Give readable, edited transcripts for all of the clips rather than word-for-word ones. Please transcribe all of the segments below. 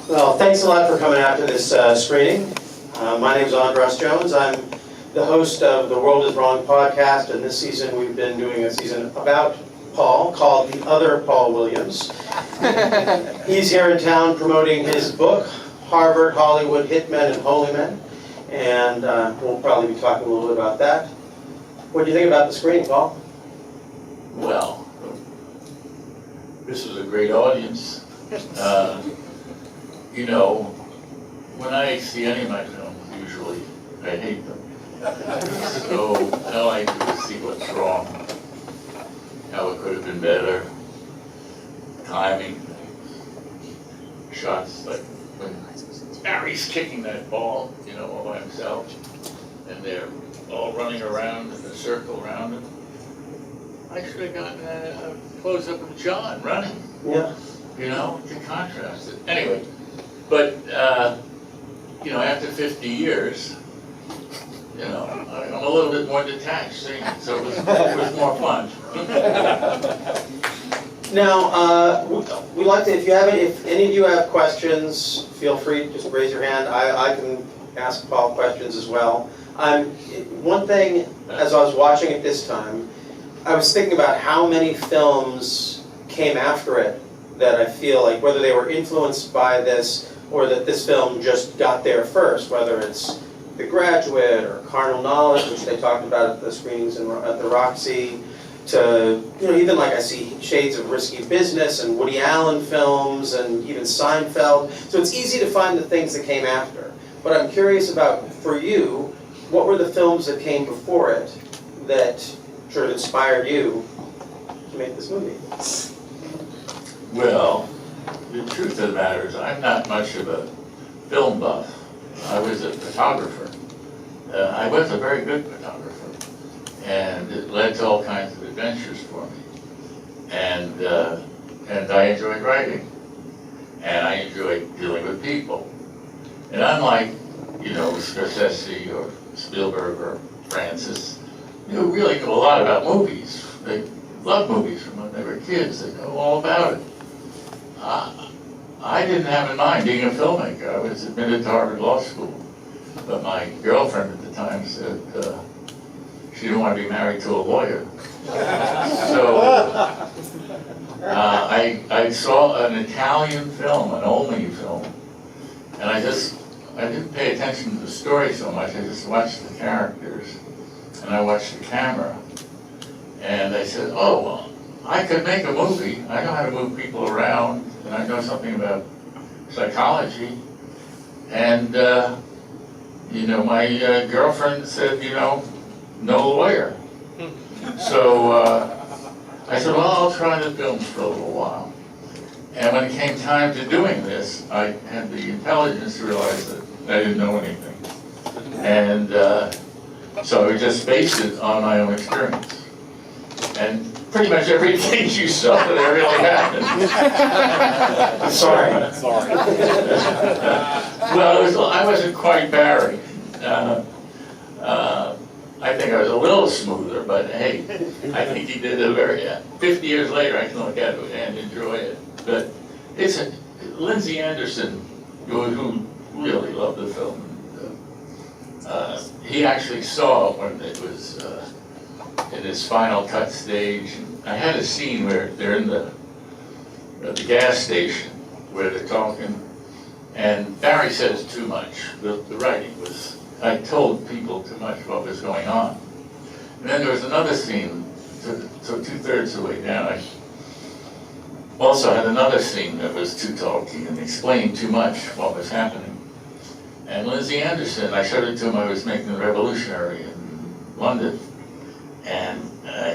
Well, thanks a lot for coming out to this screening. My name is Andras Jones. I'm the host of the World is Wrong podcast, and this season we've been doing a season about Paul called The Other Paul Williams. He's here in town promoting his book, Harvard, Hollywood, Hitmen, and Holy Men, and we'll probably be talking a little bit about that. What do you think about the screening, Paul? Well, this was a great audience. You know, when I see any of my films, usually I hate them. So I like to see what's wrong, how it could have been better, timing, shots like when Barry's kicking that ball, you know, all by himself, and they're all running around in a circle around him. I should have gotten a close-up of Jon running. Yeah. You know, to contrast it. Anyway, but, you know, after 50 years, you know, I'm a little bit more detached seeing it, so it was more fun. Now, we like to, if any of you have questions, feel free to just raise your hand. I can ask Paul questions as well. One thing, as I was watching it this time, I was thinking about how many films came after it that I feel like, whether they were influenced by this or that this film just got there first, whether it's The Graduate or Carnal Knowledge, which they talked about at the screenings at the Roxy, to, you know, even like I see shades of Risky Business and Woody Allen films and even Seinfeld. So it's easy to find the things that came after. But I'm curious about, for you, what were the films that came before it that sort of inspired you to make this movie? Well, the truth of the matter is I'm not much of a film buff. I was a photographer. I was a very good photographer, and it led to all kinds of adventures for me. And I enjoyed writing, and I enjoyed dealing with people. And unlike, you know, Scorsese or Spielberg or Francis, who really know a lot about movies. They love movies from when they were kids. They know all about it. I didn't have in mind being a filmmaker. I was admitted to Harvard Law School, but my girlfriend at the time said she didn't want to be married to a lawyer. So I saw an Italian film, an Olney film, and I didn't pay attention to the story so much. I just watched the characters, and I watched the camera, and I said, oh, well, I could make a movie. I know how to move people around, and I know something about psychology. And, you know, my girlfriend said, you know, no lawyer. So I said, well, I'll try the films for a little while. And when it came time to doing this, I had the intelligence to realize that I didn't know anything. And so I just based it on my own experience. And pretty much everything you saw there really happened. Sorry. Well, I wasn't quite Barry. I think I was a little smoother, but hey, I think he did a very, 50 years later I can look at it and enjoy it. But it's Lindsay Anderson, who really loved the film. He actually saw it when it was in its final cut stage. I had a scene where they're in the gas station where they're talking, and Barry says too much. The writing was, I told people too much what was going on. And then there was another scene, so 2/3 of the way down, I also had another scene that was too talky and explained too much what was happening. And Lindsay Anderson, I showed it to him, I was making The Revolutionary in London. And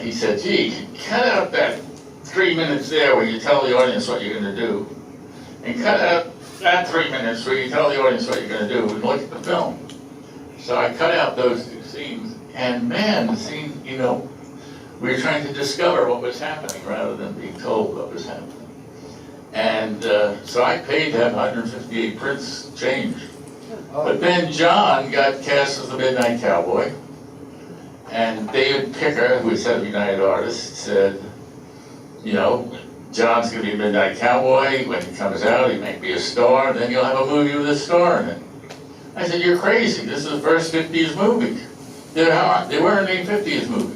he said, gee, cut out that 3 minutes there where you tell the audience what you're going to do, and cut out that 3 minutes where you tell the audience what you're going to do, and look at the film. So I cut out those two scenes, and man, the scene, you know, we were trying to discover what was happening rather than being told what was happening. And so I paid to have 158 prints changed. But then Jon got cast as the Midnight Cowboy, and David Picker, who was head of United Artists, said, you know, John's gonna be a Midnight Cowboy. When he comes out, he might be a star. Then you'll have a movie with a star in it. I said, you're crazy. This is the first 50s movie. They weren't any 50s movies.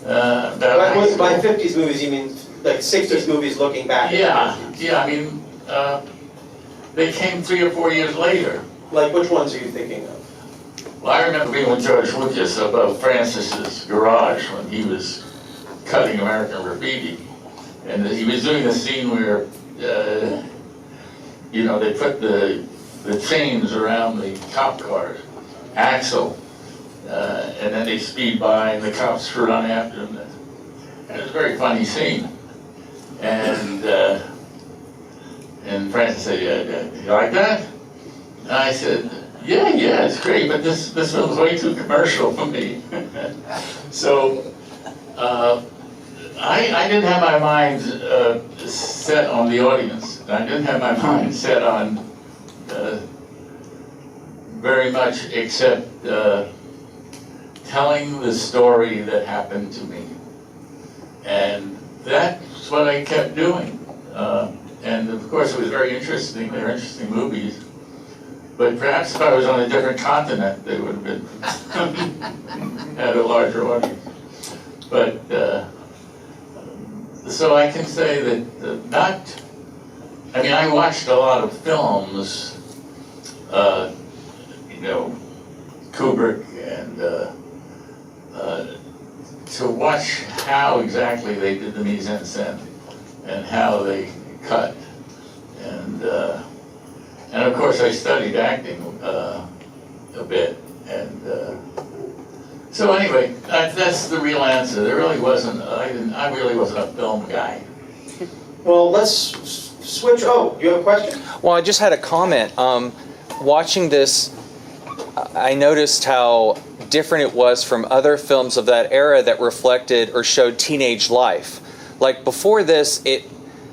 By 50s movies, you mean like 60s movies looking back? Yeah, I mean, they came 3 or 4 years later. Like which ones are you thinking of? Well, I remember being with George Lucas above Francis's garage when he was cutting American Graffiti. And he was doing a scene where, you know, they put the chains around the cop cars, axle, and then they speed by and the cops run after them. And it was a very funny scene. And Francis said, yeah, you like that? And I said, yeah, it's great, but this film's way too commercial for me. So I didn't have my mind set on the audience. I didn't have my mind set on very much except telling the story that happened to me. And that's what I kept doing. And of course it was very interesting. They were interesting movies. But perhaps if I was on a different continent, they would have been had a larger audience. But so I can say that I mean, I watched a lot of films, you know, Kubrick, and to watch how exactly they did the mise en scène and how they cut. And of course I studied acting a bit, and so anyway, that's the real answer. There really wasn't. I really wasn't a film guy. Well, let's switch. Oh, you have a question? Well, I just had a comment. Watching this, I noticed how different it was from other films of that era that reflected or showed teenage life. Like before this,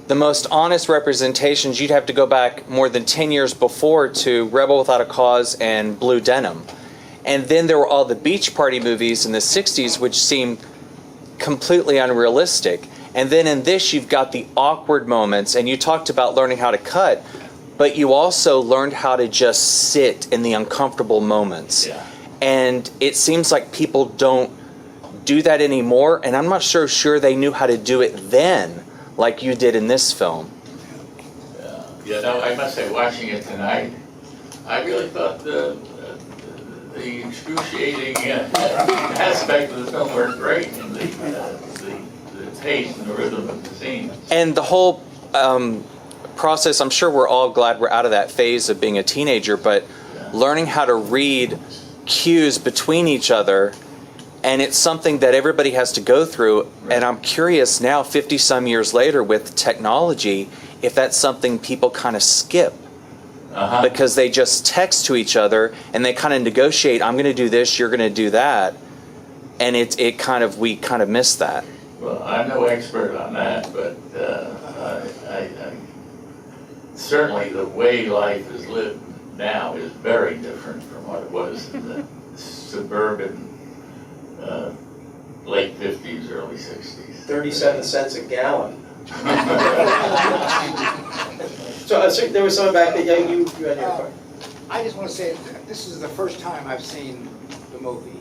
the most honest representations, you'd have to go back more than 10 years before to Rebel Without a Cause and Blue Denim. And then there were all the beach party movies in the 60s, which seemed completely unrealistic. And then in this, you've got the awkward moments, and you talked about learning how to cut, but you also learned how to just sit in the uncomfortable moments. Yeah. And it seems like people don't do that anymore, and I'm not sure they knew how to do it then, like you did in this film. Yeah, no, I must say, watching it tonight, I really thought the excruciating aspect of the film worked great, and the pace and the rhythm of the scene. And the whole process, I'm sure we're all glad we're out of that phase of being a teenager, but learning how to read cues between each other, and it's something that everybody has to go through. Right. And I'm curious now, 50 some years later with technology, if that's something people kind of skip. Because they just text to each other and they kind of negotiate, I'm going to do this, you're going to do that, and we kind of miss that. Well, I'm no expert on that, but I certainly the way life is lived now is very different from what it was in the suburban late 50s, early 60s. 37 cents a gallon. So there was someone back there. Yeah, you had your question. I just want to say that this is the first time I've seen the movie,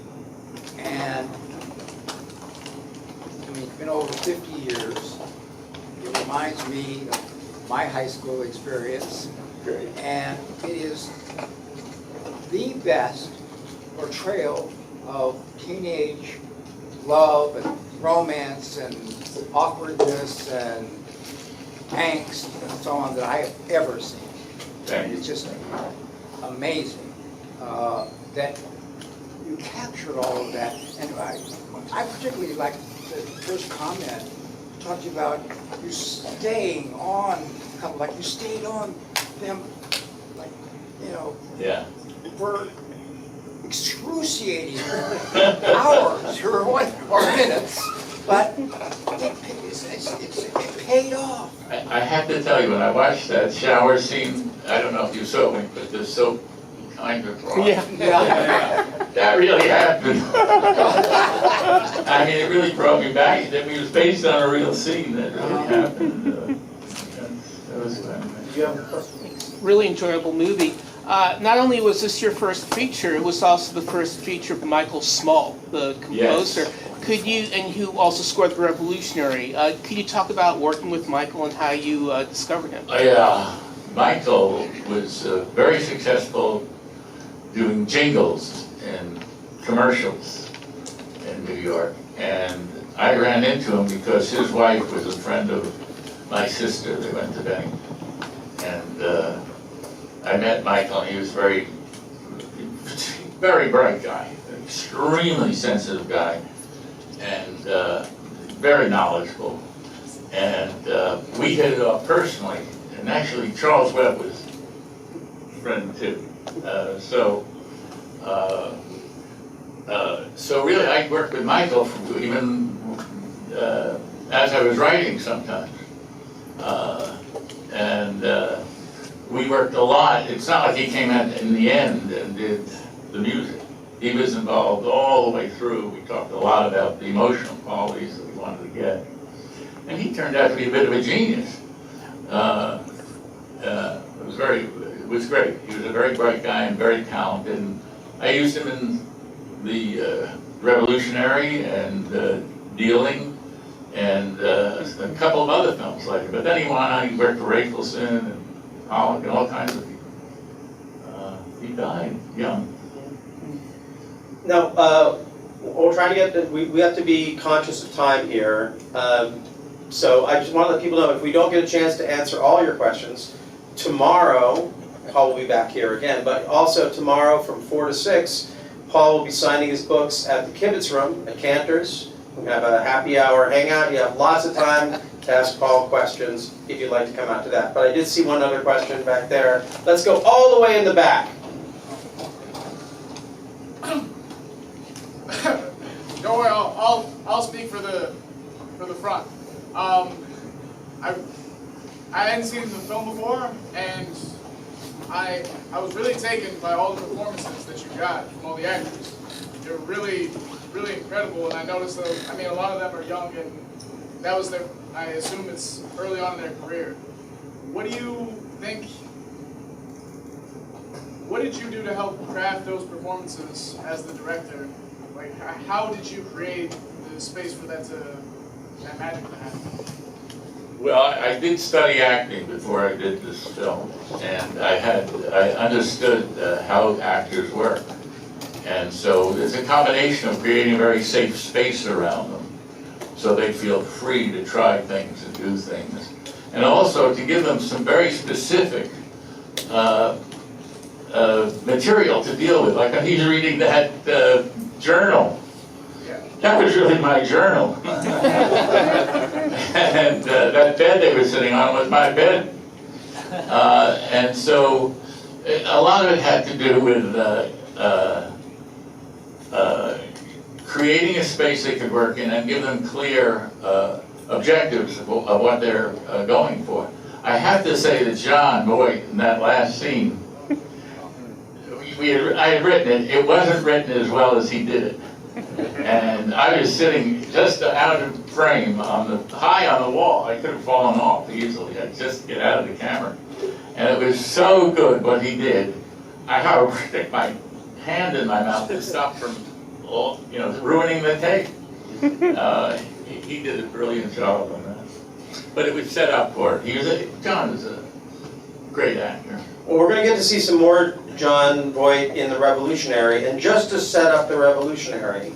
and I mean, it's been over 50 years. It reminds me of my high school experience, and it is the best portrayal of teenage love and romance and awkwardness and angst and so on that I have ever seen. It's just amazing that you captured all of that. And I particularly like the first comment, talking about you staying on, kind of like you stayed on them, like, you know, for excruciating hours or minutes, but it paid off. I have to tell you, when I watched that shower scene, I don't know if you saw it, but the soap kind of brought. Yeah. That really happened. I mean, it really brought me back. It was based on a real scene that really happened. That was fun. You have a question? Really enjoyable movie. Not only was this your first feature, it was also the first feature of Michael Small, the composer. Yes. Could you, and who also scored The Revolutionary, could you talk about working with Michael and how you discovered him? Yeah, Michael was very successful doing jingles and commercials in New York. And I ran into him because his wife was a friend of my sister. They went to Bennington. And I met Michael, and he was very bright guy, an extremely sensitive guy, and very knowledgeable. And we hit it off personally. And actually, Charles Webb was a friend too. So really, I worked with Michael even as I was writing sometimes. We worked a lot. It's not like he came out in the end and did the music. He was involved all the way through. We talked a lot about the emotional qualities that we wanted to get. And he turned out to be a bit of a genius. It was great. He was a very bright guy and very talented. And I used him in the Revolutionary and Dealing and a couple of other films later. But then he went on, he worked for Rafelson and Pollock and all kinds of people. He died young. Now, we're trying to get, we have to be conscious of time here. So I just want to let people know, if we don't get a chance to answer all your questions, tomorrow, Paul will be back here again, but also tomorrow from 4 to 6, Paul will be signing his books at the Kibitz Room at Cantor's. We have a happy hour hangout. You have lots of time to ask Paul questions if you'd like to come out to that. But I did see one other question back there. Let's go all the way in the back. Don't worry, I'll speak for the front. I hadn't seen the film before, and I was really taken by all the performances that you got from all the actors. They were really incredible, and I noticed that, I mean, a lot of them are young, and that was their, I assume it's early on in their career. What do you think, what did you do to help craft those performances as the director? Like, how did you create the space for that magic to happen? Well, I did study acting before I did this film, and I understood how actors work. And so it's a combination of creating a very safe space around them so they feel free to try things and do things. And also to give them some very specific material to deal with. Like he's reading that journal. That was really my journal. And that bed they were sitting on was my bed. And so a lot of it had to do with creating a space they could work in and give them clear objectives of what they're going for. I have to say that Jon Voight, in that last scene, I had written it. It wasn't written as well as he did it. And I was sitting just out of frame, high on the wall. I could have fallen off easily. I'd just get out of the camera. And it was so good what he did. I had to stick my hand in my mouth to stop from, ruining the tape. He did a brilliant job on that. But it was set up for it. Jon is a great actor. Well, we're going to get to see some more Jon Voight in The Revolutionary. And just to set up The Revolutionary,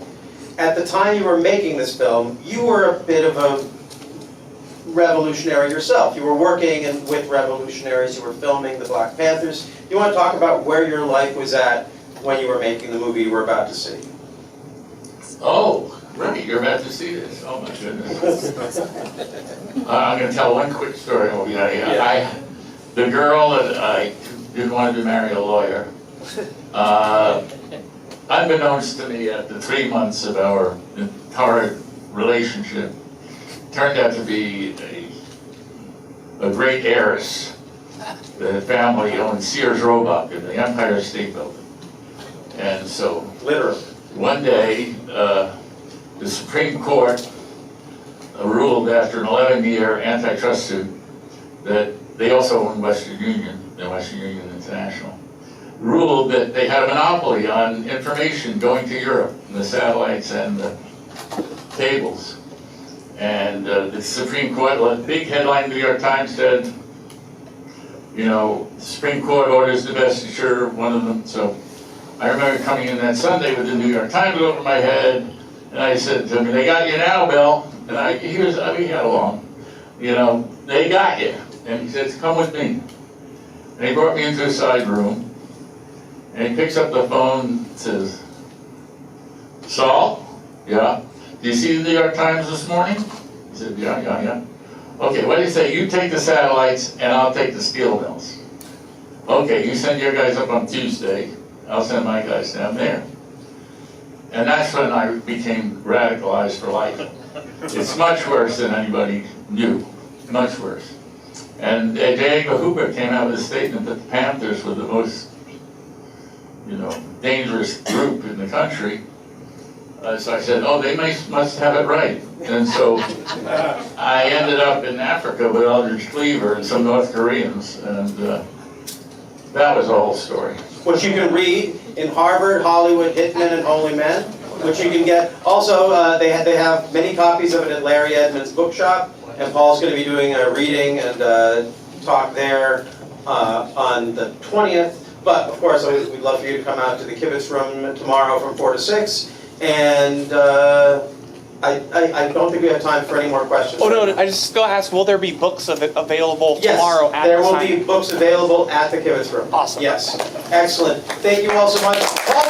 at the time you were making this film, you were a bit of a revolutionary yourself. You were working with revolutionaries. You were filming the Black Panthers. You want to talk about where your life was at when you were making the movie you were about to see? Oh, right, you're about to see this. Oh my goodness. I'm going to tell one quick story. The girl that I didn't want to marry a lawyer, unbeknownst to me after 3 months of our horrid relationship, turned out to be a great heiress. The family owned Sears Roebuck in the Empire State Building. And so Literally. one day, the Supreme Court ruled after an 11-year antitrust suit that they also own Western Union, the Western Union International, ruled that they had a monopoly on information going to Europe, the satellites and the cables. And the Supreme Court, a big headline in the New York Times said, you know, the Supreme Court orders divestiture, one of them. So I remember coming in that Sunday with the New York Times over my head, and I said to him, "They got you now, Bill." And we got along. You know, they got you. And he says, "Come with me." And he brought me into a side room, and he picks up the phone and says, "Saul? Yeah? Do you see the New York Times this morning?" He said, yeah. "Okay, what do you say? You take the satellites, and I'll take the steel mills. Okay, you send your guys up on Tuesday, I'll send my guys down there." And that's when I became radicalized for life. It's much worse than anybody knew, much worse. And J. Edgar Hoover came out with a statement that the Panthers were the most, dangerous group in the country. So I said, "Oh, they must have it right." And so I ended up in Africa with Eldridge Cleaver and some North Koreans, and that was the whole story. Which you can read in Harvard, Hollywood, Hitmen, and Holy Men, which you can get. Also, they have many copies of it at Larry Edmonds' bookshop, and Paul's going to be doing a reading and talk there on the 20th. But of course, we'd love for you to come out to the Kibitz Room tomorrow from 4 to 6. And I don't think we have time for any more questions. Oh, no, I just going to ask, will there be books available Yes, tomorrow at there the will sign? be books available at the Kibitz Room. Awesome. Yes, excellent. Thank you all so much. Paul